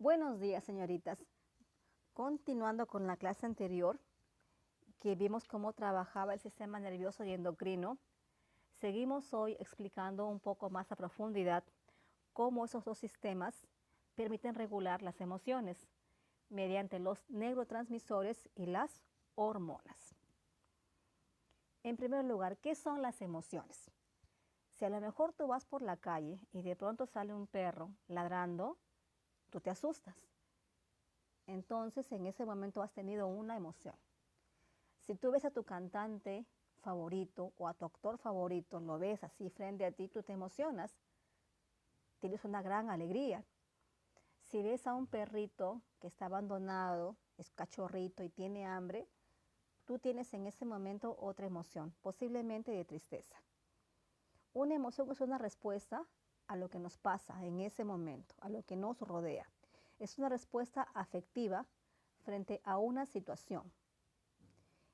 Buenos días, señoritas. Continuando con la clase anterior, que vimos cómo trabajaba el sistema nervioso y endocrino, seguimos hoy explicando un poco más a profundidad cómo esos dos sistemas permiten regular las emociones mediante los neurotransmisores y las hormonas. En primer lugar, ¿qué son las emociones? Si a lo mejor tú vas por la calle y de pronto sale un perro ladrando, tú te asustas. Entonces, en ese momento has tenido una emoción. Si tú ves a tu cantante favorito o a tu actor favorito, lo ves así frente a ti, tú te emocionas, tienes una gran alegría. Si ves a un perrito que está abandonado, es cachorrito y tiene hambre, tú tienes en ese momento otra emoción, posiblemente de tristeza. Una emoción es una respuesta a lo que nos pasa en ese momento, a lo que nos rodea. Es una respuesta afectiva frente a una situación.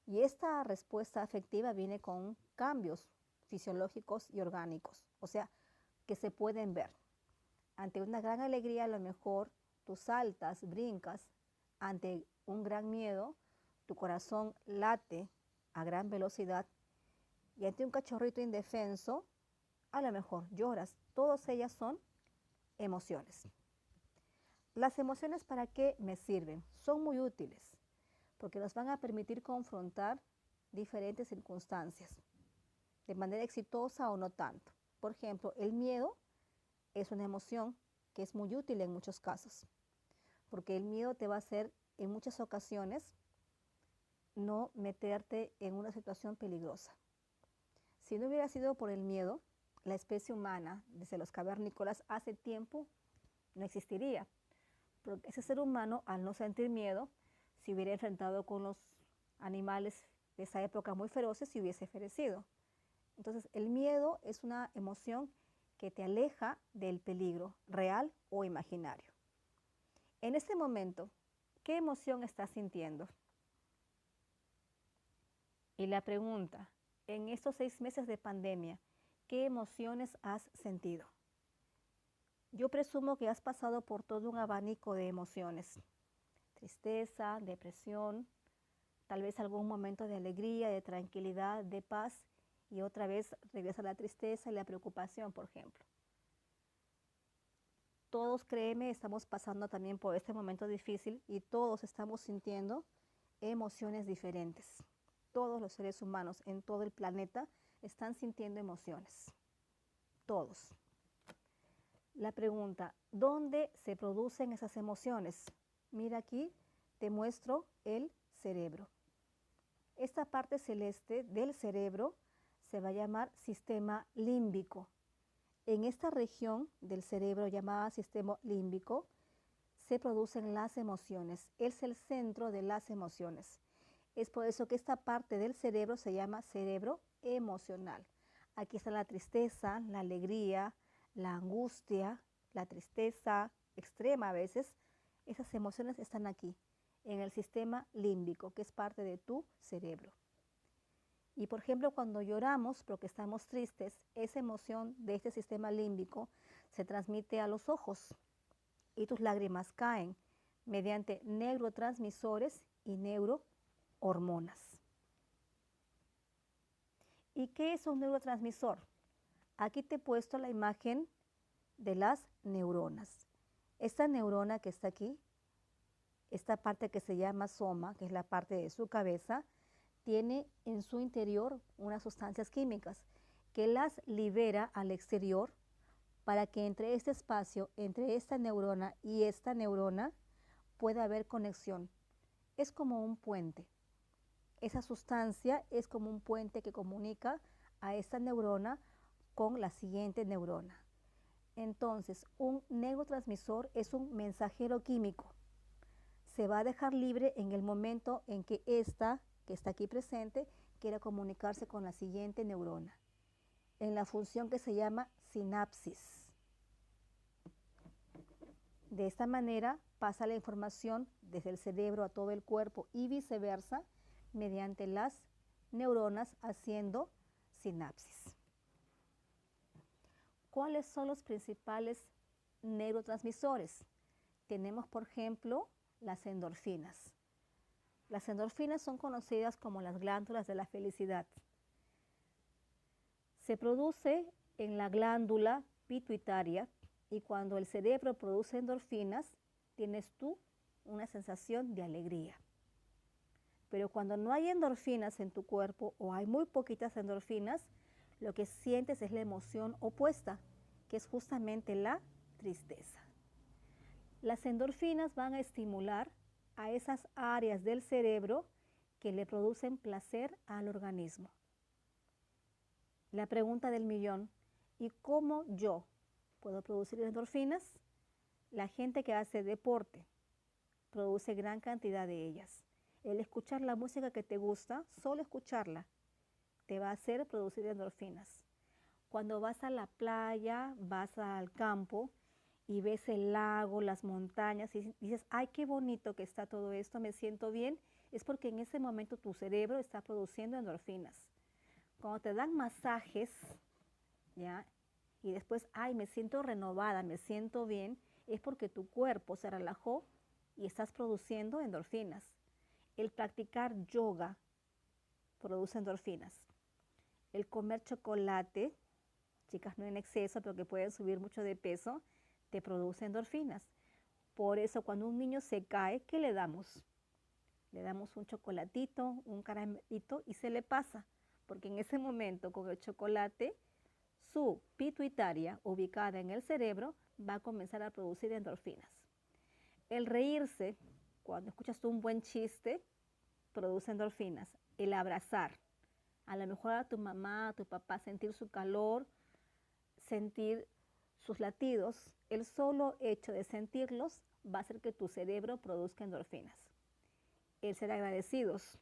Y esta respuesta afectiva viene con cambios fisiológicos y orgánicos, o sea, que se pueden ver. Ante una gran alegría, a lo mejor tú saltas, brincas. Ante un gran miedo, tu corazón late a gran velocidad. Y ante un cachorrito indefenso, a lo mejor lloras. Todas ellas son emociones. ¿Las emociones para qué me sirven? Son muy útiles porque nos van a permitir confrontar diferentes circunstancias de manera exitosa o no tanto. Por ejemplo, el miedo es una emoción que es muy útil en muchos casos, porque el miedo te va a hacer en muchas ocasiones no meterte en una situación peligrosa. Si no hubiera sido por el miedo, la especie humana, desde los cavernícolas, hace tiempo no existiría, porque ese ser humano, al no sentir miedo, se hubiera enfrentado con los animales de esa época muy feroces y hubiese ferecido. Entonces, el miedo es una emoción que te aleja del peligro real o imaginario. En este momento, ¿qué emoción estás sintiendo? Y la pregunta, en estos 6 meses de pandemia, ¿qué emociones has sentido? Yo presumo que has pasado por todo un abanico de emociones. Tristeza, depresión, tal vez algún momento de alegría, de tranquilidad, de paz, y otra vez regresa la tristeza y la preocupación, por ejemplo. Todos, créeme, estamos pasando también por este momento difícil y todos estamos sintiendo emociones diferentes. Todos los seres humanos en todo el planeta están sintiendo emociones. Todos. La pregunta, ¿dónde se producen esas emociones? Mira aquí, te muestro el cerebro. Esta parte celeste del cerebro se va a llamar sistema límbico. En esta región del cerebro llamada sistema límbico se producen las emociones. Es el centro de las emociones. Es por eso que esta parte del cerebro se llama cerebro emocional. Aquí está la tristeza, la alegría, la angustia, la tristeza extrema a veces. Esas emociones están aquí, en el sistema límbico, que es parte de tu cerebro. Y por ejemplo, cuando lloramos porque estamos tristes, esa emoción de este sistema límbico se transmite a los ojos y tus lágrimas caen mediante neurotransmisores y neurohormonas. ¿Y qué es un neurotransmisor? Aquí te he puesto la imagen de las neuronas. Esta neurona que está aquí, esta parte que se llama soma, que es la parte de su cabeza, tiene en su interior unas sustancias químicas que las libera al exterior para que entre este espacio, entre esta neurona y esta neurona, pueda haber conexión. Es como un puente. Esa sustancia es como un puente que comunica a esta neurona con la siguiente neurona. Entonces, un neurotransmisor es un mensajero químico. Se va a dejar libre en el momento en que esta, que está aquí presente, quiera comunicarse con la siguiente neurona, en la función que se llama sinapsis. De esta manera pasa la información desde el cerebro a todo el cuerpo y viceversa mediante las neuronas haciendo sinapsis. ¿Cuáles son los principales neurotransmisores? tenemos, por ejemplo, las endorfinas. Las endorfinas son conocidas como las glándulas de la felicidad. Se produce en la glándula pituitaria y cuando el cerebro produce endorfinas, tienes tú una sensación de alegría. Pero cuando no hay endorfinas en tu cuerpo o hay muy poquitas endorfinas, lo que sientes es la emoción opuesta, que es justamente la tristeza. Las endorfinas van a estimular a esas áreas del cerebro que le producen placer al organismo. La pregunta del millón, ¿y cómo yo puedo producir endorfinas? La gente que hace deporte produce gran cantidad de ellas. El escuchar la música que te gusta, solo escucharla, te va a hacer producir endorfinas. Cuando vas a la playa, vas al campo y ves el lago, las montañas y dices, ay, qué bonito que está todo esto, me siento bien, es porque en ese momento tu cerebro está produciendo endorfinas. Cuando te dan masajes, ¿ya? Y después, ay, me siento renovada, me siento bien, es porque tu cuerpo se relajó y estás produciendo endorfinas. El practicar yoga produce endorfinas. El comer chocolate, chicas no en exceso, pero que pueden subir mucho de peso, te produce endorfinas. Por eso cuando un niño se cae, ¿qué le damos? Le damos un chocolatito, un caramelito y se le pasa, porque en ese momento con el chocolate, su pituitaria, ubicada en el cerebro, va a comenzar a producir endorfinas. El reírse, cuando escuchas un buen chiste, produce endorfinas. El abrazar, a lo mejor a tu mamá, a tu papá, sentir su calor, sentir sus latidos, el solo hecho de sentirlos va a hacer que tu cerebro produzca endorfinas. El ser agradecidos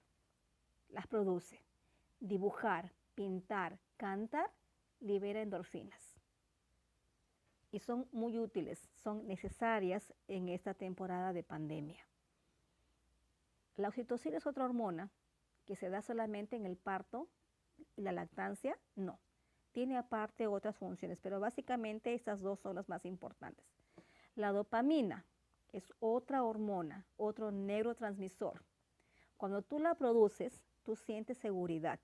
las produce. Dibujar, pintar, cantar, libera endorfinas. Y son muy útiles, son necesarias en esta temporada de pandemia. La oxitocina es otra hormona que se da solamente en el parto y la lactancia, no. Tiene aparte otras funciones, pero básicamente estas dos son las más importantes. La dopamina es otra hormona, otro neurotransmisor. Cuando tú la produces, tú sientes seguridad,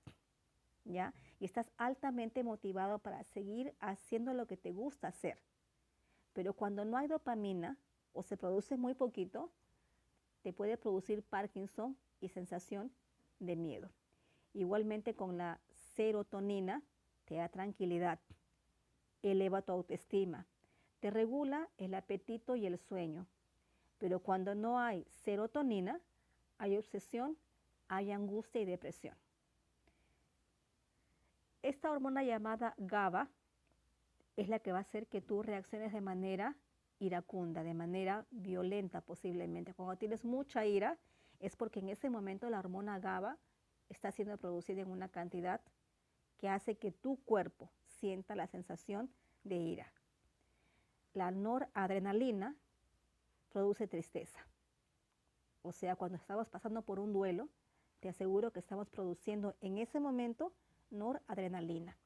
¿ya? Y estás altamente motivado para seguir haciendo lo que te gusta hacer. Pero cuando no hay dopamina o se produce muy poquito, te puede producir Parkinson y sensación de miedo. Igualmente con la serotonina, te da tranquilidad, eleva tu autoestima, te regula el apetito y el sueño. Pero cuando no hay serotonina, hay obsesión, hay angustia y depresión. Esta hormona llamada GABA es la que va a hacer que tú reacciones de manera iracunda, de manera violenta posiblemente. Cuando tienes mucha ira, es porque en ese momento la hormona GABA está siendo producida en una cantidad que hace que tu cuerpo sienta la sensación de ira. La noradrenalina produce tristeza. O sea, cuando estamos pasando por un duelo, te aseguro que estamos produciendo en ese momento noradrenalina.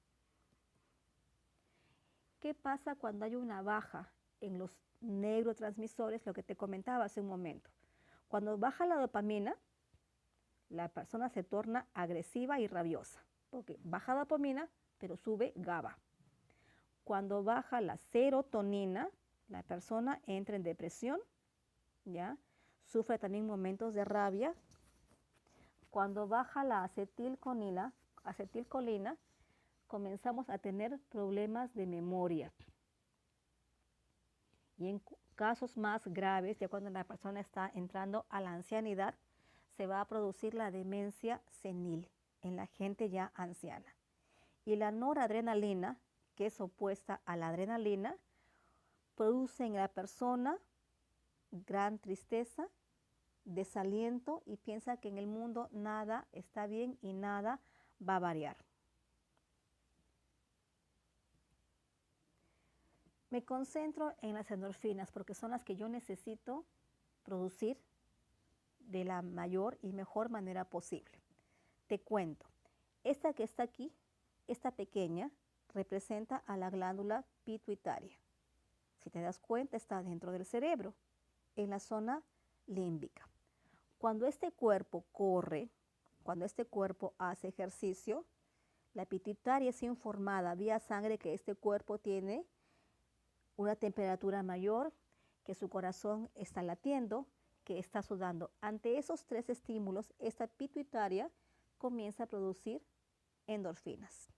¿Qué pasa cuando hay una baja en los neurotransmisores? Lo que te comentaba hace un momento. Cuando baja la dopamina, la persona se torna agresiva y rabiosa, porque baja dopamina, pero sube GABA. Cuando baja la serotonina, la persona entra en depresión, ¿ya? Sufre también momentos de rabia. Cuando baja la acetilcolina, comenzamos a tener problemas de memoria. Y en casos más graves, ya cuando la persona está entrando a la ancianidad, se va a producir la demencia senil en la gente ya anciana. Y la noradrenalina, que es opuesta a la adrenalina, produce en la persona gran tristeza, desaliento y piensa que en el mundo nada está bien y nada va a variar. Me concentro en las endorfinas porque son las que yo necesito producir de la mayor y mejor manera posible. Te cuento, esta que está aquí, esta pequeña, representa a la glándula pituitaria. Si te das cuenta, está dentro del cerebro. en la zona límbica. Cuando este cuerpo corre, cuando este cuerpo hace ejercicio, la pituitaria es informada vía sangre que este cuerpo tiene una temperatura mayor, que su corazón está latiendo, que está sudando. Ante esos tres estímulos, esta pituitaria comienza a producir endorfinas.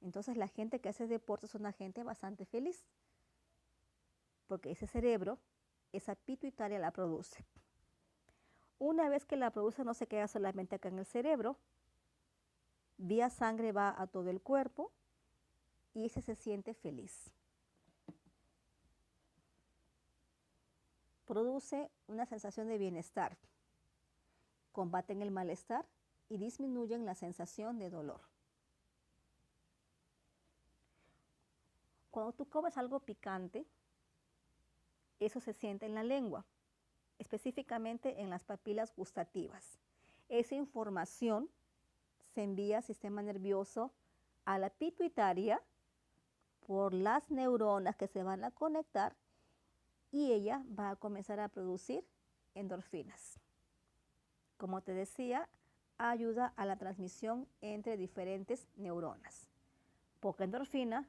Entonces la gente que hace deporte es una gente bastante feliz, porque ese cerebro, esa pituitaria la produce. Una vez que la produce, no se queda solamente acá en el cerebro, vía sangre va a todo el cuerpo y ese se siente feliz. Produce una sensación de bienestar, combaten el malestar y disminuyen la sensación de dolor. Cuando tú comes algo picante, eso se siente en la lengua, específicamente en las papilas gustativas. Esa información se envía al sistema nervioso, a la pituitaria, por las neuronas que se van a conectar y ella va a comenzar a producir endorfinas. Como te decía, ayuda a la transmisión entre diferentes neuronas. Poca endorfina,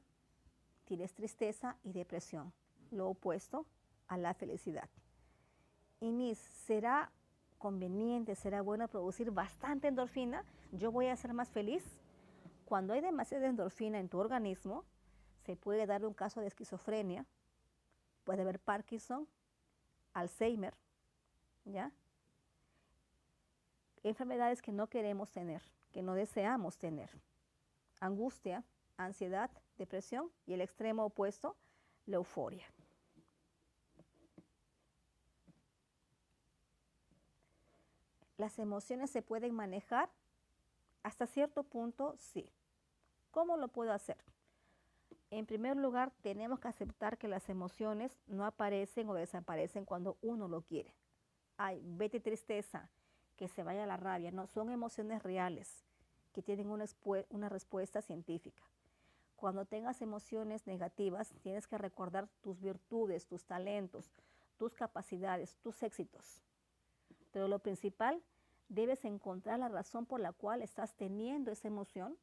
tienes tristeza y depresión, lo opuesto a la felicidad. Y ¿será conveniente, será bueno producir bastante endorfina? ¿Yo voy a ser más feliz? Cuando hay demasiada endorfina en tu organismo, se puede dar un caso de esquizofrenia, puede haber Parkinson, Alzheimer, ¿ya? Enfermedades que no queremos tener, que no deseamos tener. Angustia, ansiedad, depresión y el extremo opuesto, la euforia. ¿Las emociones se pueden manejar? Hasta cierto punto, sí. ¿Cómo lo puedo hacer? En primer lugar, tenemos que aceptar que las emociones no aparecen o desaparecen cuando uno lo quiere. Ay, vete tristeza, que se vaya la rabia. No, son emociones reales que tienen una respuesta científica. Cuando tengas emociones negativas, tienes que recordar tus virtudes, tus talentos, tus capacidades, tus éxitos. Pero lo principal, debes encontrar la razón por la cual estás teniendo esa emoción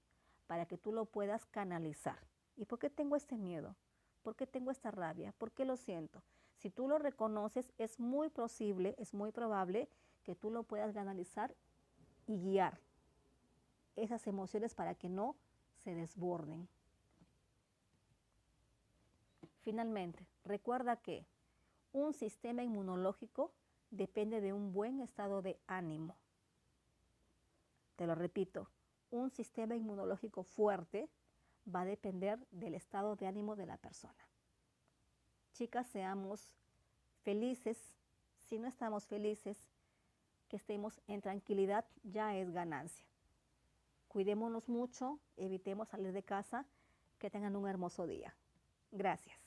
para que tú lo puedas canalizar. ¿Y por qué tengo este miedo? ¿Por qué tengo esta rabia? ¿Por qué lo siento? Si tú lo reconoces, es muy posible, es muy probable que tú lo puedas canalizar y guiar esas emociones para que no se desborden. Finalmente, recuerda que un sistema inmunológico depende de un buen estado de ánimo. Te lo repito, un sistema inmunológico fuerte va a depender del estado de ánimo de la persona. Chicas, seamos felices. Si no estamos felices, que estemos en tranquilidad ya es ganancia. Cuidémonos mucho, evitemos salir de casa, que tengan un hermoso día. Gracias.